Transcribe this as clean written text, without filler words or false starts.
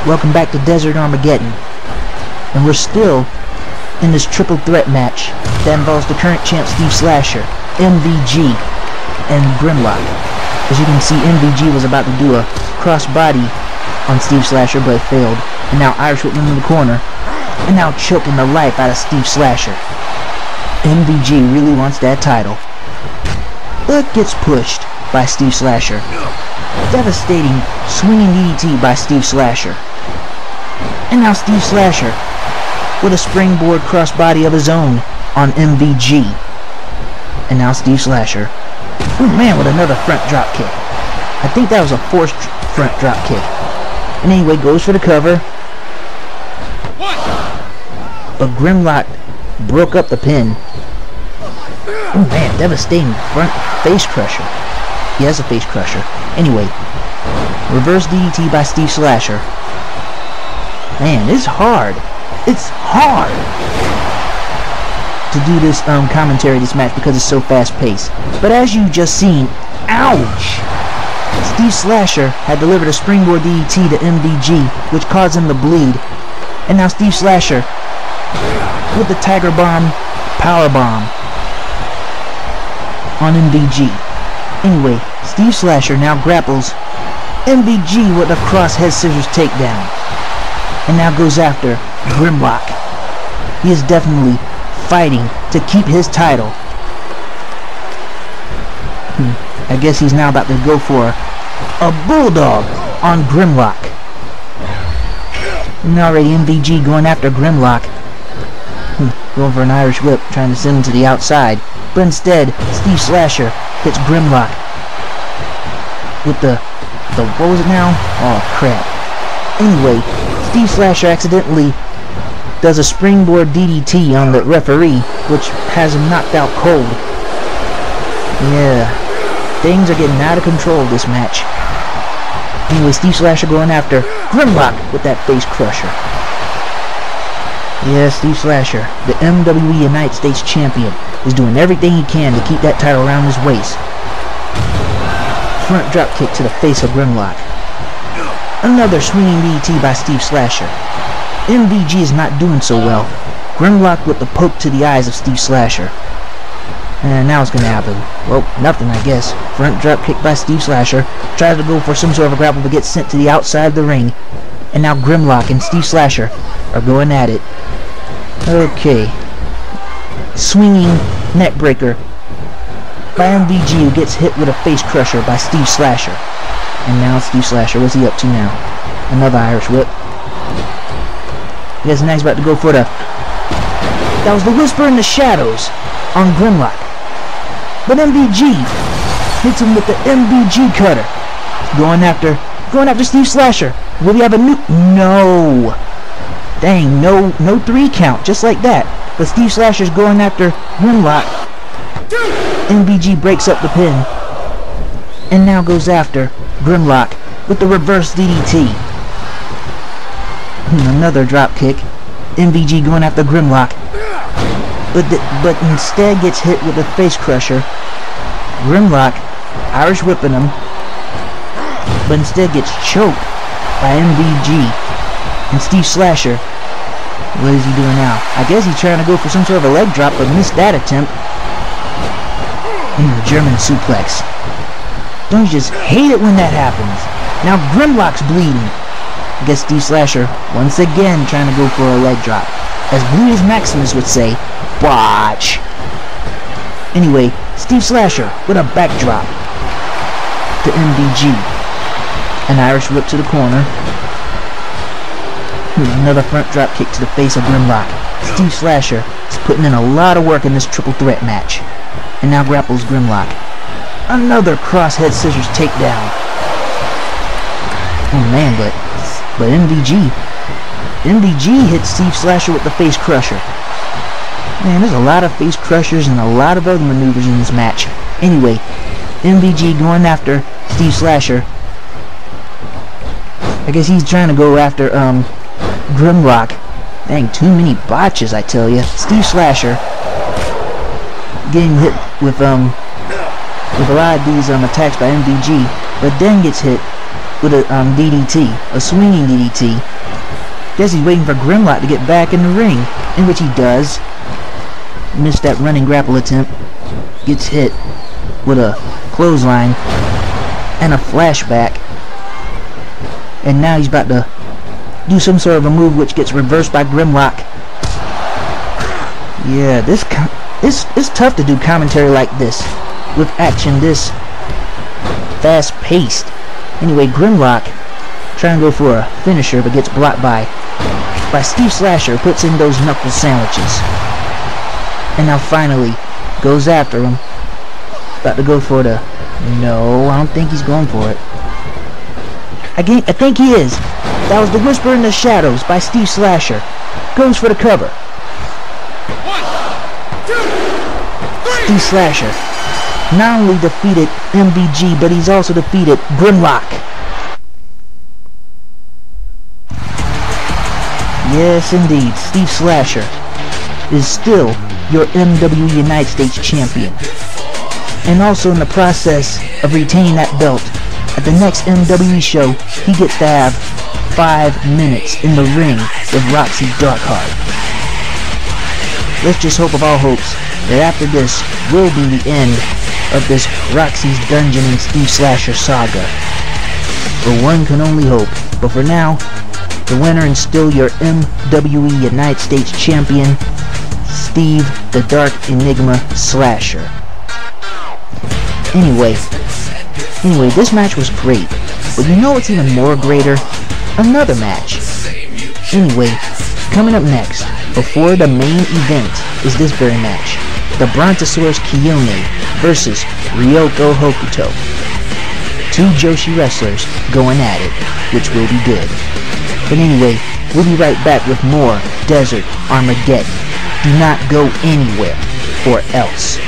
Welcome back to Desert Armageddon. And we're still in this triple threat match that involves the current champ Steve Slasher, MVG, and Grimlock. As you can see, MVG was about to do a crossbody on Steve Slasher, but failed. And now Irish whipping him in the corner. And now choking the life out of Steve Slasher. MVG really wants that title, but gets pushed by Steve Slasher. Devastating swinging DDT by Steve Slasher. And now Steve Slasher with a springboard crossbody of his own on MVG. And now Steve Slasher, oh man, with another front drop kick. I think that was a forced front drop kick. And anyway, goes for the cover. But Grimlock broke up the pin. Oh man, devastating front face crusher. He has a face crusher. Anyway, reverse DDT by Steve Slasher. Man, it's hard. It's hard to do this commentary, this match, because it's so fast-paced. But as you just seen, ouch! Steve Slasher had delivered a springboard DDT to MVG, which caused him to bleed. And now Steve Slasher with the Tiger Bomb, Power Bomb on MVG. Anyway, Steve Slasher now grapples MVG with a cross head scissors takedown. And now goes after Grimlock. He is definitely fighting to keep his title. I guess he's now about to go for a bulldog on Grimlock. And already MVG going after Grimlock. Going for an Irish whip, trying to send him to the outside. But instead, Steve Slasher hits Grimlock with the what was it now? Oh crap. Anyway, Steve Slasher accidentally does a springboard DDT on the referee, which has him knocked out cold. Yeah, things are getting out of control this match. Anyway, Steve Slasher going after Grimlock with that face crusher. Yeah, Steve Slasher, the MWE United States Champion, is doing everything he can to keep that title around his waist. Front drop kick to the face of Grimlock. Another swinging DDT by Steve Slasher. MVG is not doing so well. Grimlock with the poke to the eyes of Steve Slasher. And now it's going to happen. Well, nothing, I guess. Front drop kick by Steve Slasher. Tries to go for some sort of a grapple, but gets sent to the outside of the ring. And now Grimlock and Steve Slasher are going at it. Okay. Swinging neck breaker by MVG, who gets hit with a face crusher by Steve Slasher. And now Steve Slasher, what's he up to now? Another Irish whip. I guess now he's about to go for the... That was the Whisper in the Shadows on Grimlock. But MVG hits him with the MVG cutter. Going after Steve Slasher. Will he have a new... No. Dang, no 3 count, just like that. But Steve Slasher's going after Grimlock. MVG breaks up the pin. And now goes after Grimlock with the reverse DDT. Another drop kick. MVG going after Grimlock. But instead gets hit with a face crusher. Grimlock Irish whipping him. But instead gets choked by MVG. And Steve Slasher, what is he doing now? I guess he's trying to go for some sort of a leg drop, but missed that attempt. Into the German suplex. Don't you just hate it when that happens? Now Grimlock's bleeding. I guess Steve Slasher, once again, trying to go for a leg drop. As Blues Maximus would say, watch. Anyway, Steve Slasher with a backdrop to MVG. An Irish whip to the corner. Another front drop kick to the face of Grimlock. Steve Slasher is putting in a lot of work in this triple threat match. And now grapples Grimlock. Another cross head scissors takedown. Oh man, but MVG hits Steve Slasher with the face crusher. Man, there's a lot of face crushers and a lot of other maneuvers in this match. Anyway, MVG going after Steve Slasher. I guess he's trying to go after Grimlock. Dang, too many botches, I tell ya. Steve Slasher getting hit with a lot of these attacks by MVG, but then gets hit with a DDT, a swinging DDT. Guess he's waiting for Grimlock to get back in the ring, in which he does. Missed that running grapple attempt. Gets hit with a clothesline and a flashback. And now he's about to do some sort of a move which gets reversed by Grimlock. Yeah, it's tough to do commentary like this with action this fast-paced. Anyway, Grimlock trying to go for a finisher but gets blocked by Steve Slasher, puts in those knuckle sandwiches. And now finally goes after him. About to go for the... No, I don't think he's going for it. I think he is. That was the Whisper in the Shadows by Steve Slasher. Goes for the cover. 1, 2, 3. Steve Slasher not only defeated MVG, but he's also defeated Grimlock. Yes, indeed, Steve Slasher is still your MWE United States Champion. And also in the process of retaining that belt, at the next MWE show, he gets to have 5 minutes in the ring with Roxy Darkheart. Let's just hope of all hopes that after this will be the end of this Roxy's Dungeon and Steve Slasher saga. But one can only hope. But for now, the winner and still your MWE United States Champion, Steve the Dark Enigma Slasher. Anyway, this match was great, but you know what's even more greater? Another match. Anyway, coming up next, before the main event, is this very match. The Brontosaurus Kiyone versus Ryoko Hokuto. 2 Joshi wrestlers going at it, which will be good. But anyway, we'll be right back with more Desert Armageddon. Do not go anywhere, or else.